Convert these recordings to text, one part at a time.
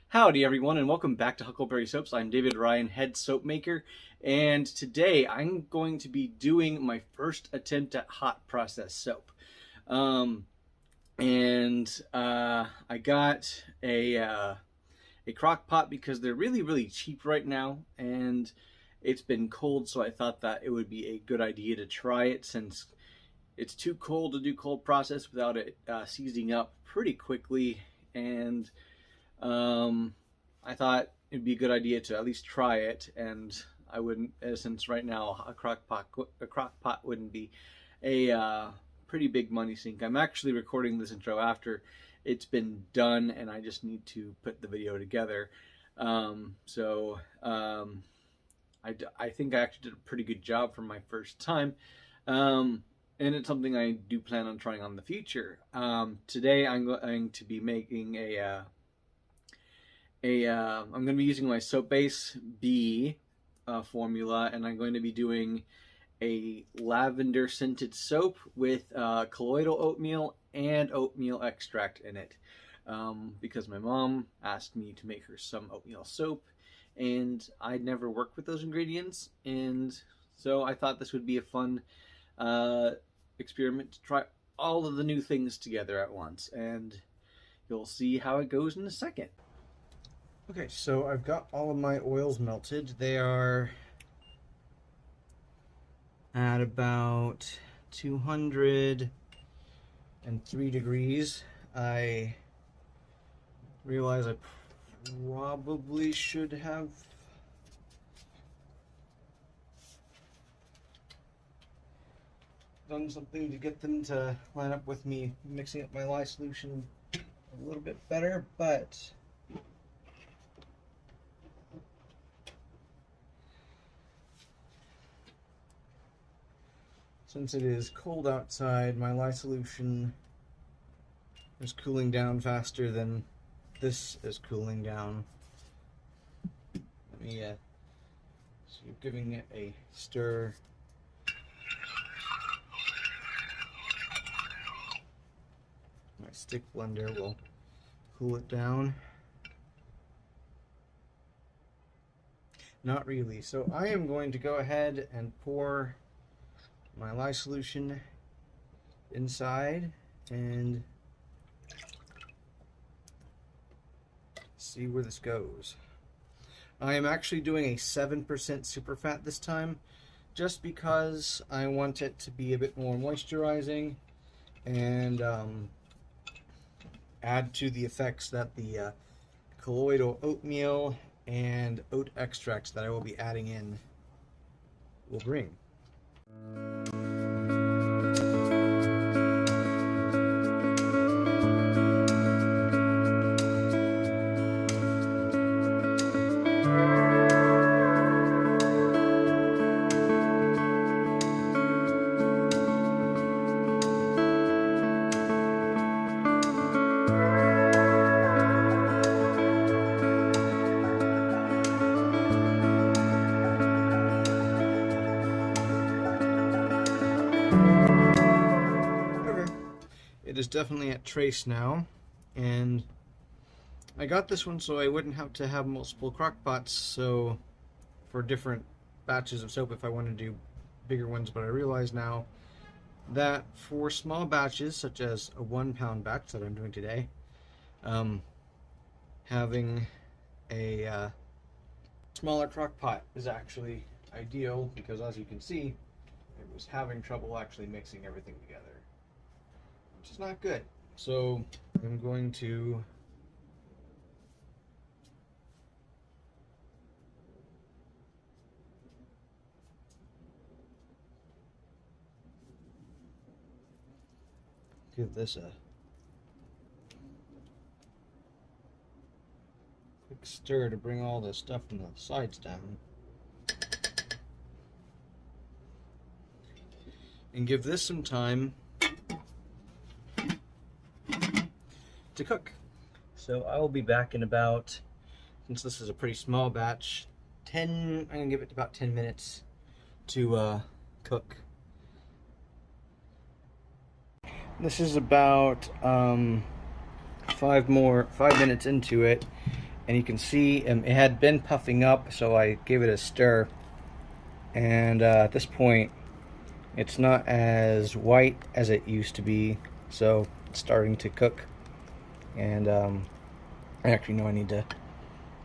Howdy everyone, and welcome back to Huckleberry Soaps. I'm David Ryan, head soap maker, and today I'm going to be doing my first attempt at hot process soap. I got a crock pot because they're really cheap right now, and it's been cold, so I thought that it would be a good idea to try it since it's too cold to do cold process without it seizing up pretty quickly. And I thought it'd be a good idea to at least try it, and I wouldn't, since right now a crock pot wouldn't be a pretty big money sink. I'm actually recording this intro after it's been done, and I just need to put the video together. I think I actually did a pretty good job for my first time. And it's something I do plan on trying on the future. Today I'm going to be making I'm going to be using my Soap Base B formula, and I'm going to be doing a lavender scented soap with colloidal oatmeal and oatmeal extract in it, because my mom asked me to make her some oatmeal soap, and I'd never worked with those ingredients, and so I thought this would be a fun experiment to try all of the new things together at once, and you'll see how it goes in a second. Okay, so I've got all of my oils melted. They are at about 203 degrees. I realize I probably should have done something to get them to line up with me mixing up my lye solution a little bit better, but since it is cold outside, my lye solution is cooling down faster than this is cooling down. Let me so giving it a stir. My stick blender will cool it down. Not really. So I am going to go ahead and pour my lye solution inside and see where this goes. I am actually doing a 7% superfat this time, just because I want it to be a bit more moisturizing and add to the effects that the colloidal oatmeal and oat extracts that I will be adding in will bring. It is definitely at trace now, and I got this one so I wouldn't have to have multiple crock pots, so for different batches of soap if I want to do bigger ones, but I realize now that for small batches, such as a 1 pound batch that I'm doing today, having a smaller crock pot is actually ideal, because as you can see, it was having trouble actually mixing everything together, which is not good. So I'm going to give this a quick stir to bring all the stuff from the sides down, and give this some time to cook. So I will be back in about, since this is a pretty small batch, I'm gonna give it about 10 minutes to cook. This is about 5 minutes into it, and you can see it had been puffing up, so I gave it a stir, and at this point it's not as white as it used to be, so it's starting to cook. And I actually know I need to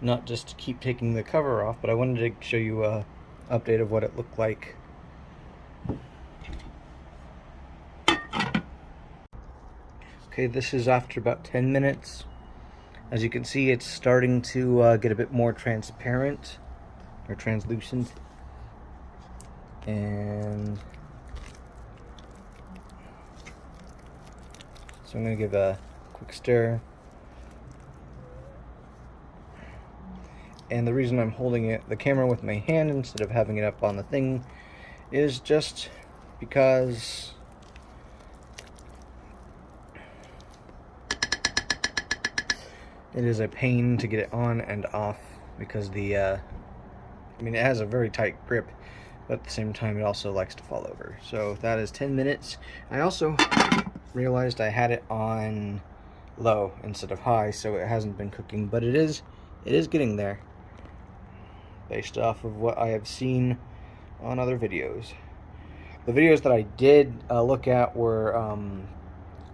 not just keep taking the cover off, but I wanted to show you a update of what it looked like. Okay, this is after about 10 minutes. As you can see, it's starting to get a bit more transparent or translucent, and so I'm going to give a quick stir. And the reason I'm holding the camera with my hand instead of having it up on the thing is just because it is a pain to get it on and off, because I mean, it has a very tight grip, but at the same time it also likes to fall over. So that is 10 minutes. I also realized I had it on low instead of high, so it hasn't been cooking, but it is getting there, based off of what I have seen on other videos. The videos that I did look at were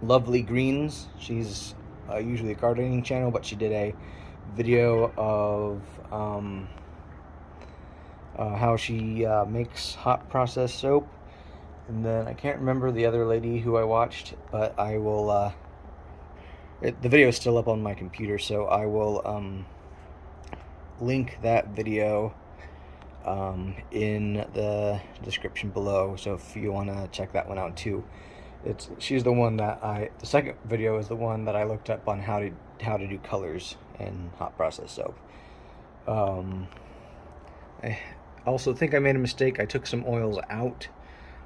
Lovely Greens. She's usually a gardening channel, but she did a video of how she makes hot process soap. And then I can't remember the other lady who I watched, but I will the video is still up on my computer, so I will link that video in the description below, so if you want to check that one out too. She's the one that the second video is the one that I looked up on how to do colors in hot process soap. I also think I made a mistake. I took some oils out,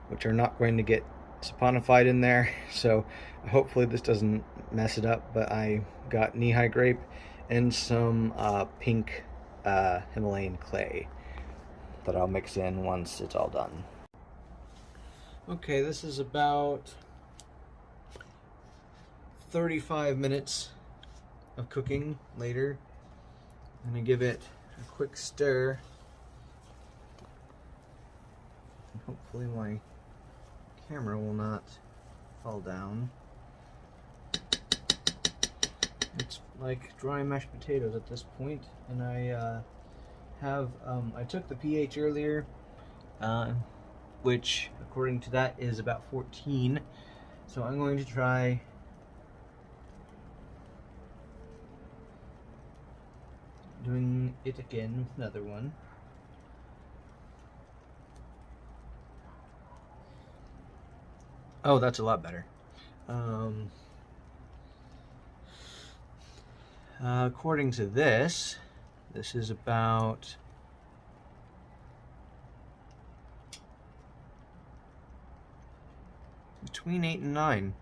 which are not going to get saponified in there, so hopefully this doesn't mess it up. But I got Nehi Grape and some pink Himalayan clay that I'll mix in once it's all done. Okay, this is about 35 minutes of cooking later. I'm going to give it a quick stir. And hopefully my camera will not fall down. It's like dry mashed potatoes at this point, and I took the pH earlier, which according to that is about 14. So I'm going to try doing it again with another one. Oh, that's a lot better. According to this is about between 8 and 9.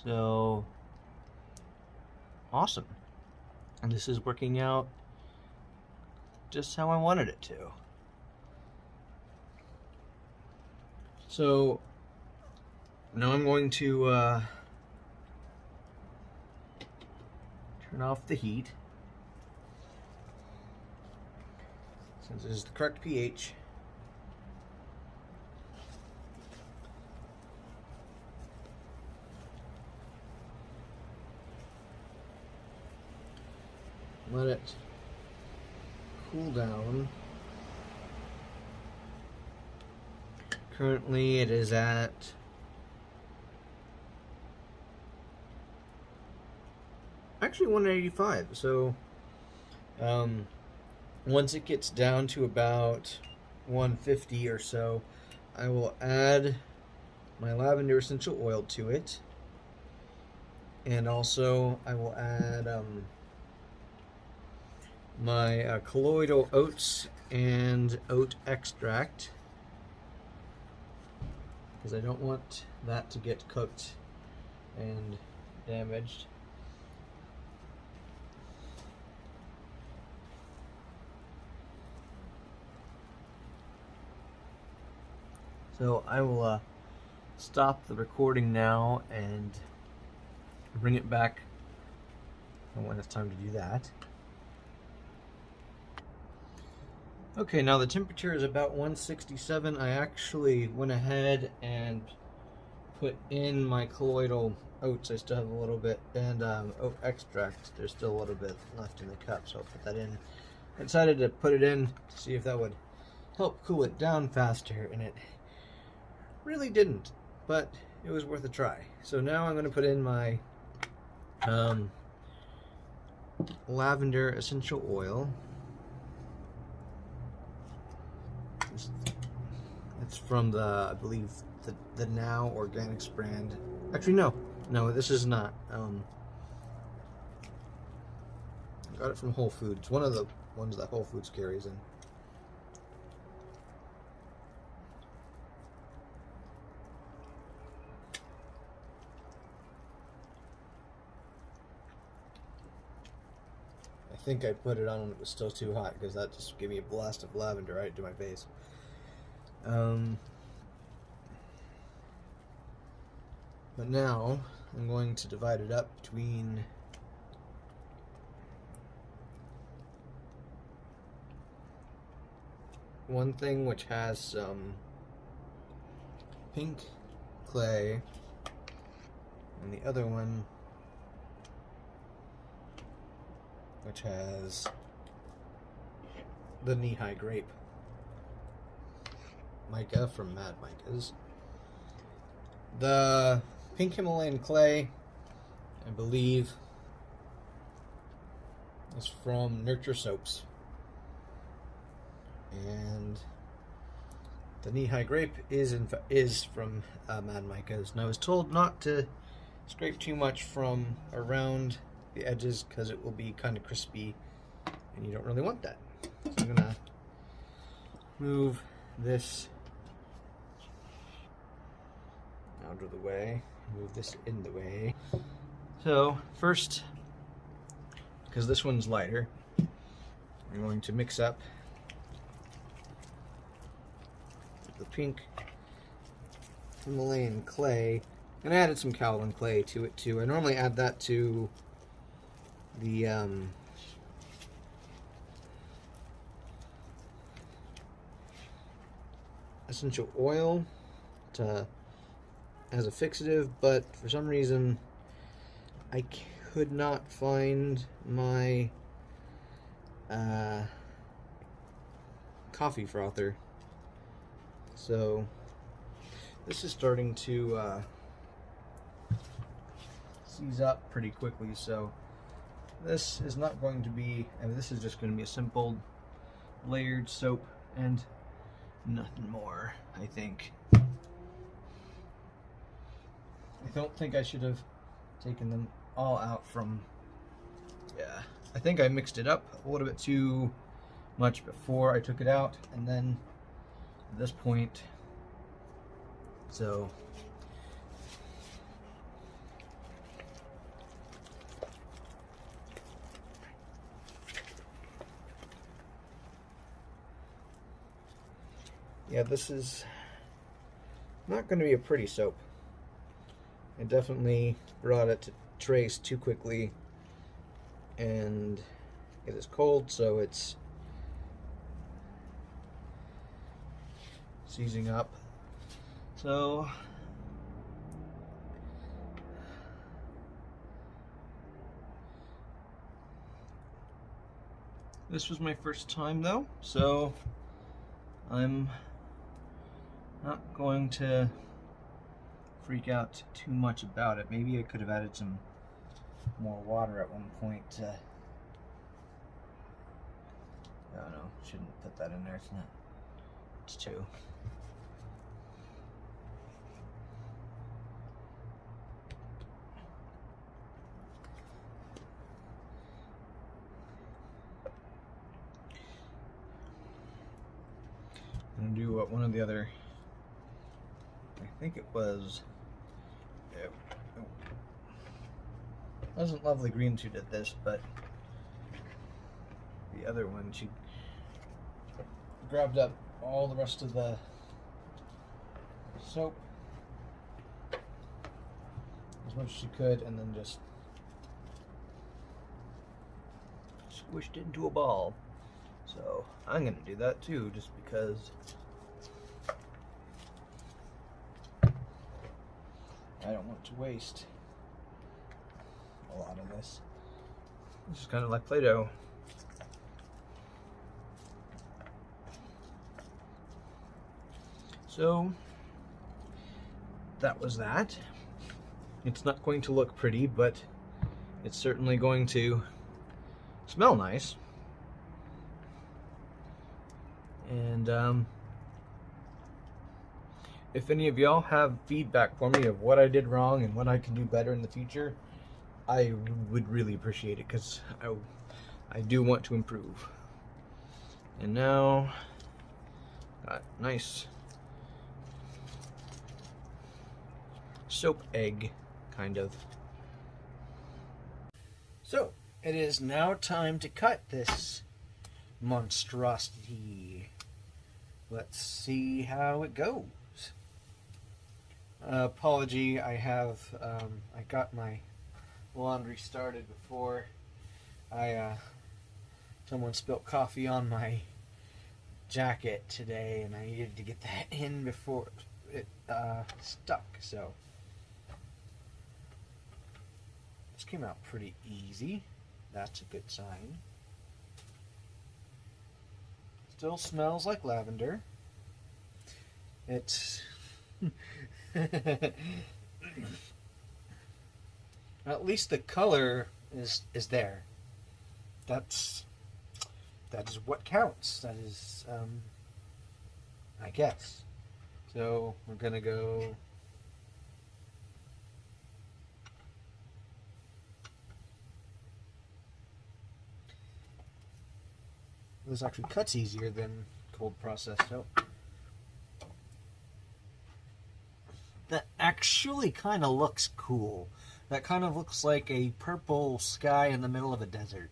So awesome. And this is working out just how I wanted it to. So now I'm going to turn off the heat, since this is the correct pH. Let it cool down. Currently it is at actually 185. So once it gets down to about 150 or so, I will add my Lavender Essential Oil to it, and also I will add my colloidal oats and oat extract, because I don't want that to get cooked and damaged. So I will stop the recording now and bring it back when it's time to do that. Okay, now the temperature is about 167. I actually went ahead and put in my colloidal oats. I still have a little bit, and oat extract. There's still a little bit left in the cup, so I'll put that in. I decided to put it in to see if that would help cool it down faster, and it really didn't, but it was worth a try. So now I'm going to put in my Lavender Essential Oil. It's from the, I believe, the Now Organics brand. Actually, no, this is not. I got it from Whole Foods. One of the ones that Whole Foods carries in. I think I put it on when it was still too hot, because that just gave me a blast of lavender right to my face. But now I'm going to divide it up between one thing which has some pink clay and the other one which has the Nehi Grape mica from Mad Micas. The pink Himalayan clay, I believe, is from Nurture Soaps, and the Nehi Grape is from Mad Micas. And I was told not to scrape too much from around the edges because it will be kind of crispy, and you don't really want that. So I'm gonna move this out of the way, move this in the way. So first, because this one's lighter, I'm going to mix up the pink Himalayan clay, and I added some kaolin clay to it too. I normally add that to the essential oil as a fixative, but for some reason I could not find my coffee frother, so this is starting to seize up pretty quickly. So this is not going to be, and this is just going to be a simple layered soap and nothing more, I think. I don't think I should have taken them all out from, yeah, I think I mixed it up a little bit too much before I took it out, and then at this point, so yeah, this is not going to be a pretty soap. I definitely brought it to trace too quickly, and it is cold, so it's seizing up. So this was my first time though, so I'm not going to freak out too much about it. Maybe I could have added some more water at one point. I don't know, shouldn't put that in there, it's not, it's too. I'm gonna do what one of the other, I think it was, it wasn't Lovely Greens who did this, but the other one, she grabbed up all the rest of the soap, as much as you could, and then just squished it into a ball. So I'm gonna do that too, just because I don't want to waste a lot of this. It's just kind of like Play-Doh. So that was that. It's not going to look pretty, but it's certainly going to smell nice. And if any of y'all have feedback for me of what I did wrong and what I can do better in the future, I would really appreciate it, because I do want to improve. And now, got nice soap egg, kind of. So, it is now time to cut this monstrosity. Let's see how it goes. Apology, I got my laundry started before someone spilt coffee on my jacket today, and I needed to get that in before it stuck. So this came out pretty easy. That's a good sign. Still smells like lavender. It's at least the color is there. That is what counts. That is, I guess. So we're gonna go. This actually cuts easier than cold processed soap. That actually kind of looks cool. That kind of looks like a purple sky in the middle of a desert.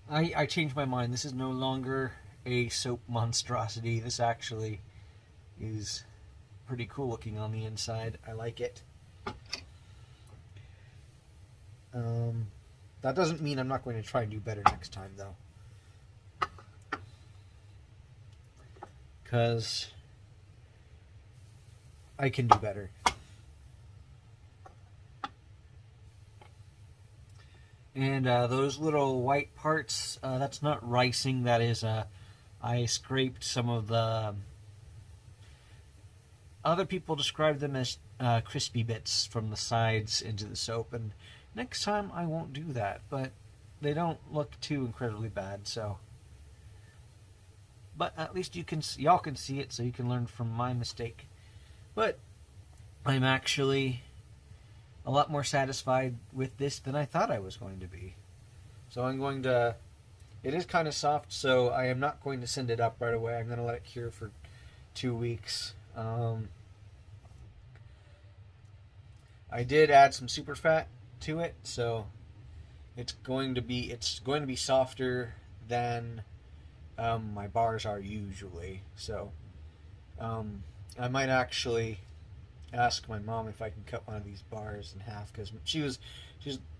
I changed my mind. This is no longer a soap monstrosity. This actually is pretty cool looking on the inside. I like it. That doesn't mean I'm not going to try and do better next time, though. Because I can do better. And those little white parts, that's not ricing, that is, I scraped some of the, other people describe them as crispy bits from the sides into the soap, and next time I won't do that, but they don't look too incredibly bad, so. But at least y'all can see it, so you can learn from my mistake. But I'm actually a lot more satisfied with this than I thought I was going to be. So I'm going to, it is kind of soft, so I am not going to send it up right away. I'm going to let it cure for 2 weeks. I did add some super fat to it, so it's going to be softer than my bars are usually. So I might actually ask my mom if I can cut one of these bars in half, because she's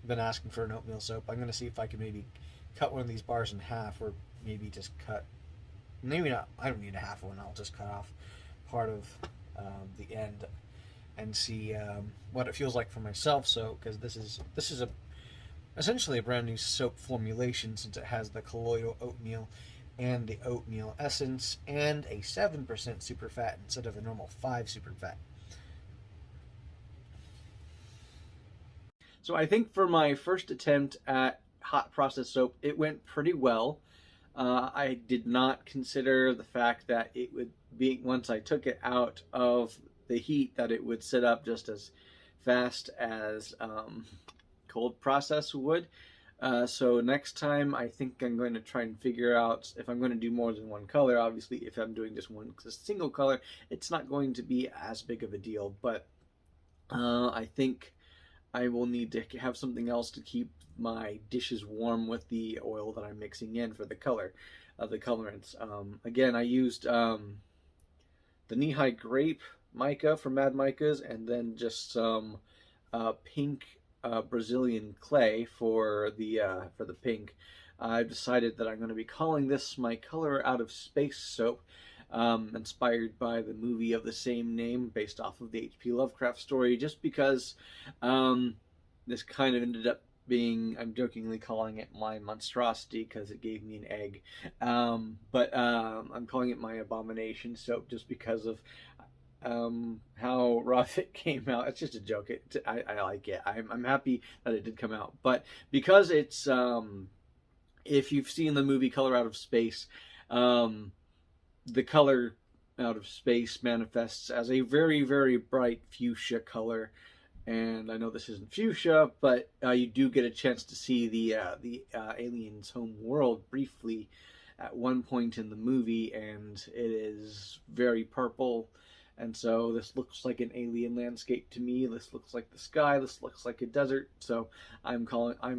been asking for an oatmeal soap. I'm going to see if I can maybe cut one of these bars in half, or maybe just cut, maybe not, I don't need a half one, I'll just cut off part of the end and see what it feels like for myself. So, because this is essentially a brand new soap formulation, since it has the colloidal oatmeal and the oatmeal essence and a 7% superfat instead of a normal 5 superfat. So I think for my first attempt at hot process soap, it went pretty well. I did not consider the fact that it would be, once I took it out of the heat, that it would sit up just as fast as cold process would. So next time, I think I'm going to try and figure out if I'm going to do more than one color. Obviously, if I'm doing just one single color, it's not going to be as big of a deal. But I think I will need to have something else to keep my dishes warm with the oil that I'm mixing in for the color of the colorants. Again, I used the Nehi Grape mica from Mad Micas, and then just some pink Brazilian clay for the pink. I've decided that I'm going to be calling this my Color Out of Space soap, inspired by the movie of the same name, based off of the H.P. Lovecraft story, just because this kind of ended up being, I'm jokingly calling it my monstrosity because it gave me an egg. But I'm calling it my abomination soap just because of how rough it came out. It's just a joke. I like it. I'm happy that it did come out. But because it's, if you've seen the movie Color Out of Space, the color out of space manifests as a very, very bright fuchsia color. And I know this isn't fuchsia, but you do get a chance to see the alien's home world briefly at one point in the movie, and it is very purple. And so this looks like an alien landscape to me. This looks like the sky. This looks like a desert. So I'm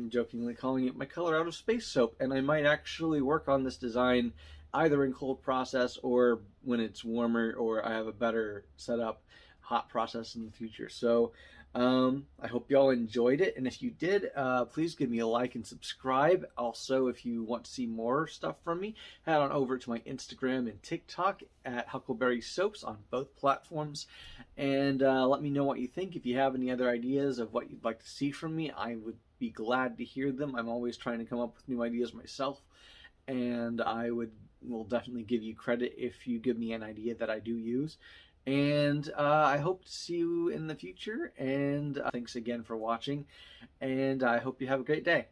jokingly calling it my Color Out of Space soap. And I might actually work on this design either in cold process or when it's warmer, or I have a better setup hot process in the future. So I hope y'all enjoyed it, and if you did, please give me a like and subscribe. Also, if you want to see more stuff from me, head on over to my Instagram and TikTok at Huckleberry Soaps on both platforms, and let me know what you think. If you have any other ideas of what you'd like to see from me, I would be glad to hear them. I'm always trying to come up with new ideas myself, and I will definitely give you credit if you give me an idea that I do use. And I hope to see you in the future, and thanks again for watching, and I hope you have a great day.